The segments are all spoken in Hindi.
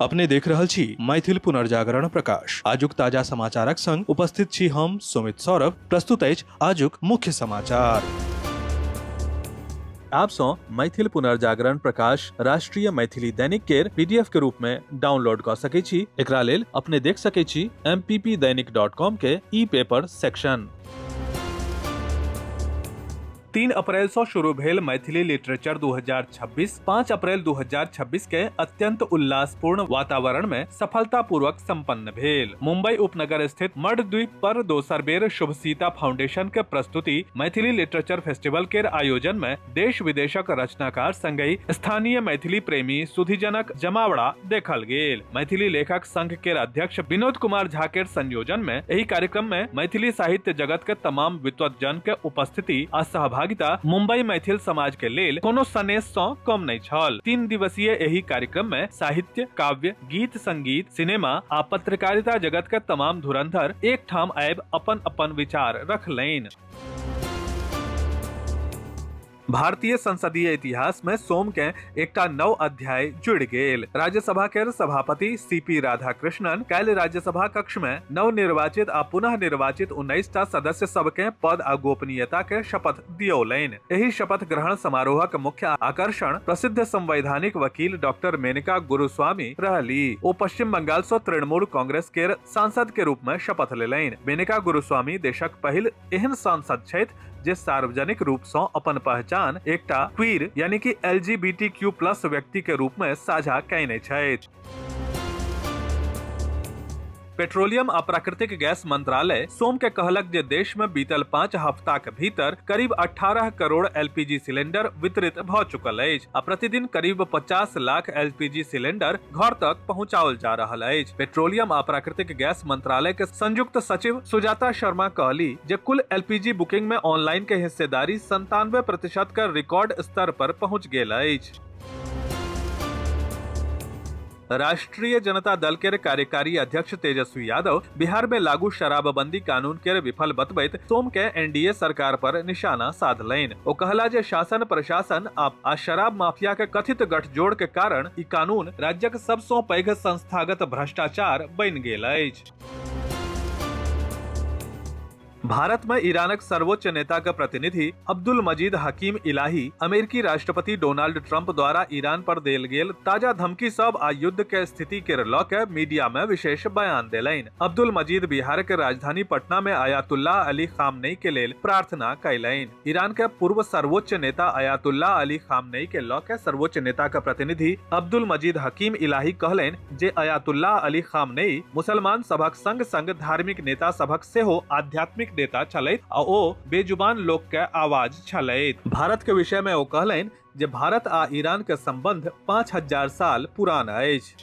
अपने देख रहल छी मैथिल पुनर्जागरण प्रकाश। आजुक ताजा समाचारक संग उपस्थित छी हम सुमित सौरभ। प्रस्तुत अछि आजुक मुख्य समाचार। आप सो मैथिल पुनर्जागरण प्रकाश राष्ट्रीय मैथिली दैनिक केर पीडीएफ के रूप में डाउनलोड कर सकै छी। एकरा लेल अपने देख सकै छी mppdainik.com के ई पेपर सेक्शन। 3 अप्रैल से शुरू भेल मैथिली लिटरेचर 2026 5 अप्रैल 2026 के अत्यंत उल्लासपूर्ण वातावरण में सफलतापूर्वक संपन्न भेल। मुंबई उपनगर स्थित मड द्वीप पर दोसर बेर शुभसीता फाउंडेशन के प्रस्तुति मैथिली लिटरेचर फेस्टिवल के आयोजन में देश विदेशक रचनाकार संगहि स्थानीय मैथिली प्रेमी सुधीजनक जमावड़ा देखल गेल। मैथिली लेखक संघ के अध्यक्ष विनोद कुमार झा के संयोजन में एही कार्यक्रम में मैथिली साहित्य जगत के तमाम विद्वत जन के उपस्थिति आ सहभागिता मुंबई मैथिल समाज के लेल कोनो सनेश सँ कम नहीं छल। 3 दिवसीय एही कार्यक्रम में साहित्य, काव्य, गीत, संगीत, सिनेमा आ पत्रकारिता जगत के तमाम धुरंधर एक ठाम आबि अपन अपन विचार रखलैन। भारतीय संसदीय इतिहास में सोम के एकटा नव अध्याय जुड़ गेल। राज्यसभा के सभापति सीपी राधाकृष्णन काल्हि राज्यसभा कक्ष में नव निर्वाचित आ पुनः निर्वाचित 19टा सदस्य सब के पद आ गोपनीयता के शपथ दियौलैन। एही शपथ ग्रहण समारोहक मुख्य आकर्षण प्रसिद्ध संवैधानिक वकील डॉक्टर मेनका गुरुस्वामी रहली। ओ पश्चिम बंगाल से तृणमूल कांग्रेस के सांसद के रूप में शपथ लेलैन। मेनका गुरुस्वामी देशक पहिल एहन सांसद छथि जे सार्वजनिक रूप से अपन पहचान एकटा क्वीर यानी कि LGBTQ+ व्यक्ति के रूप में साझा कयने छथि। पेट्रोलियम आ प्राकृतिक गैस मंत्रालय सोम के कहलक जे देश में बीतल 5 हफ्ता के भीतर करीब 18 करोड़ LPG सिलेंडर वितरित भ चुकल अछि आ प्रतिदिन करीब 50 लाख LPG सिलेंडर घर तक पहुंचाओल जा रहल अछि। पेट्रोलियम आ प्राकृतिक गैस मंत्रालय के संयुक्त सचिव सुजाता शर्मा कहली जे कुल LPG बुकिंग में ऑनलाइन के हिस्सेदारी 97% का रिकॉर्ड स्तर पर पहुंच गेल अछि। राष्ट्रीय जनता दल के कार्यकारी अध्यक्ष तेजस्वी यादव बिहार में लागू शराबबंदी कानून के विफल बतबैत सोम के एनडीए सरकार पर निशाना साधलैन। ओ कहला जे शासन प्रशासन आ शराब माफिया के कथित गठजोड़ के कारण ई कानून राज्यक सबसँ पैघ संस्थागत भ्रष्टाचार बनि गेल अछि। भारत में ईरानक सर्वोच्च नेता के प्रतिनिधि अब्दुल मजीद हकीम इलाही अमेरिकी राष्ट्रपति डोनाल्ड ट्रंप द्वारा ईरान पर देल गेल ताजा धमकी सब आ युद्ध के स्थिति के लऽ के मीडिया में विशेष बयान देलैन। अब्दुल मजीद बिहार के राजधानी पटना में अयातुल्लाह अली खामनेई के लेल प्रार्थना कैलैन। ईरान के पूर्व सर्वोच्च नेता अयातुल्लाह अली खामनेई के लऽ के सर्वोच्च नेता के प्रतिनिधि अब्दुल मजीद हकीम इलाही कहलैन जे अयातुल्लाह अली खामनेई मुसलमान सभक संग संग धार्मिक नेता सभक सेहो आध्यात्मिक नेता छलैथ आ ओ बेजुबान लोक के आवाज छलैथ। भारत के विषय में ओ कहलैन जे भारत आ ईरान के संबंध 5000 साल पुरान अछि।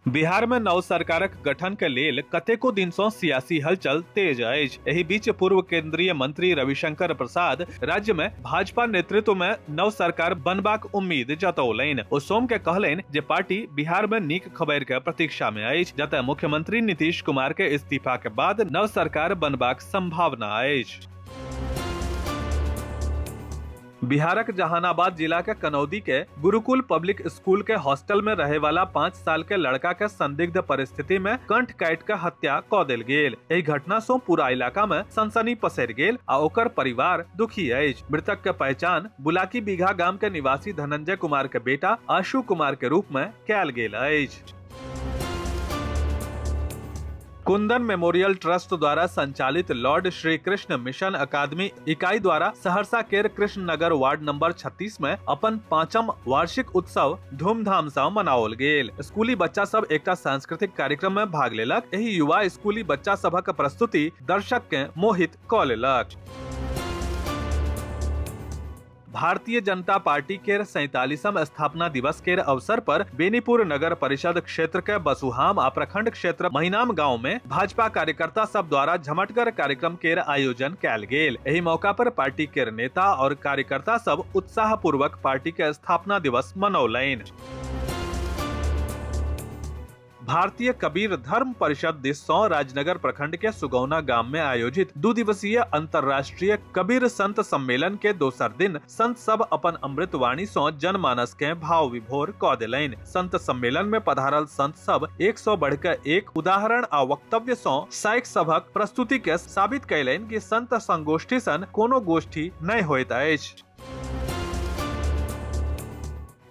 बिहार में नव सरकारक गठन के लेल कतेको दिन से सियासी हलचल तेज अछि। एही बीच पूर्व केंद्रीय मंत्री रविशंकर प्रसाद राज्य में भाजपा नेतृत्व में नव सरकार बनबाक उम्मीद जतौलैन। ओ सोम के कहलैन जे पार्टी बिहार में नीक खबर के प्रतीक्षा में अछि, जतय मुख्यमंत्री नीतीश कुमार के इस्तीफा के बाद नव सरकार बनबाक संभावना अछि। बिहारक जहानाबाद जिला के कनौदी के गुरुकुल पब्लिक स्कूल के हॉस्टल में रहे वाला 5 साल के लड़का के संदिग्ध परिस्थिति में कंठ काट के हत्या क देल गेल। एही घटना से पूरा इलाका में सनसनी पसरि गेल आ ओकर परिवार दुखी अछि। मृतक के पहचान बुलाकी बीघा गांव के निवासी धनंजय कुमार के बेटा आशु कुमार के रूप में कयल गेल अछि। कुंदन मेमोरियल ट्रस्ट द्वारा संचालित लॉर्ड श्री कृष्ण मिशन अकादमी इकाई द्वारा सहरसा के कृष्ण नगर वार्ड नंबर 36 में अपन 5म वार्षिक उत्सव धूमधाम से मनाओल गेल। स्कूली बच्चा सब एकटा सांस्कृतिक कार्यक्रम में भाग लेलक। एही युवा स्कूली बच्चा सभक प्रस्तुति दर्शक के मोहित क लेलक। भारतीय जनता पार्टी के 47वां स्थापना दिवस के अवसर पर बेनीपुर नगर परिषद क्षेत्र के बसुहाम आ प्रखंड क्षेत्र महिनाम गांव में भाजपा कार्यकर्ता सब द्वारा झमटगर कार्यक्रम के आयोजन कयल गेल। एही मौका पर पार्टी के नेता और कार्यकर्ता सब उत्साह पूर्वक पार्टी के स्थापना दिवस मनौलैन। भारतीय कबीर धर्म परिषद दिस सौ राजनगर प्रखंड के सुगौना गांव में आयोजित 2 दिवसीय अंतर्राष्ट्रीय कबीर संत सम्मेलन के दोसर दिन संत सब अपन अमृत वाणी सौ जनमानस के भाव विभोर क देलनि। संत सम्मेलन में पधारल संत सब 100 बढ़कर एक उदाहरण आ वक्तव्य सौ साइक सभक प्रस्तुति के साबित कयलनि कि संत संगोष्ठी सन कोनो गोष्ठी नहीं होइत अछि।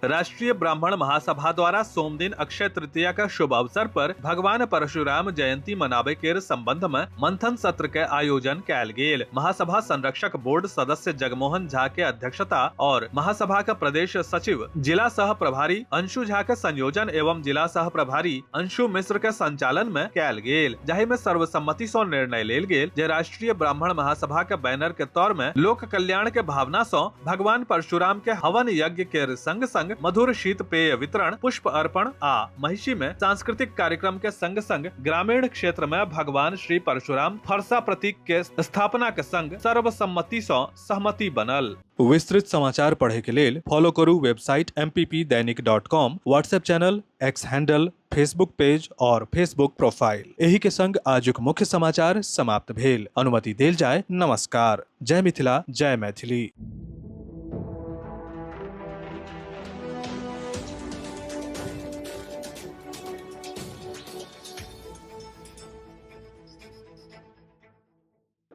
राष्ट्रीय ब्राह्मण महासभा द्वारा सोम दिन अक्षय तृतीया का शुभ अवसर पर भगवान परशुराम जयंती मनावे के संबंध में मंथन सत्र के आयोजन कैल गेल। महासभा संरक्षक बोर्ड सदस्य जगमोहन झा के अध्यक्षता और महासभा का प्रदेश सचिव जिला सह प्रभारी अंशु झा के संयोजन एवं जिला सह प्रभारी अंशु मिश्र के संचालन में कैल गेल, जाहि में सर्वसम्मति से निर्णय लेल गेल जे राष्ट्रीय ब्राह्मण महासभा के बैनर के तौर में लोक कल्याण के भावना से भगवान परशुराम के हवन यज्ञ के संग संग मधुर शीत पेय वितरण, पुष्प अर्पण आ महिषी में सांस्कृतिक कार्यक्रम के संग संग ग्रामीण क्षेत्र में भगवान श्री परशुराम फरसा प्रतीक के स्थापना के संग सर्वसम्मति से सहमति बनल। विस्तृत समाचार पढ़े के लेल फॉलो करू website mppdainik.com, WhatsApp channel, x handle, Facebook page और फेसबुक प्रोफाइल। एही के संग आजुक मुख्य समाचार समाप्त भेल। अनुमति देल जाय। नमस्कार। जय मिथिला, जय मैथिली।